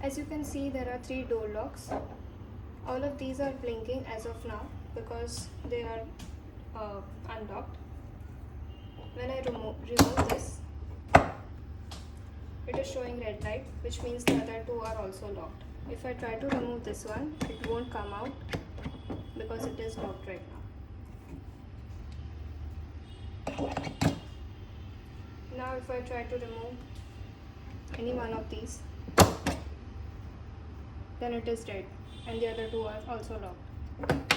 As you can see, there are 3 door locks. All of these are blinking as of now because they are unlocked. When I remove this, it is showing red light, which means the other 2 are also locked. If I try to remove this one, it won't come out because it is locked right now. Now if I try to remove any one of these, then it is dead and the other 2 are also locked.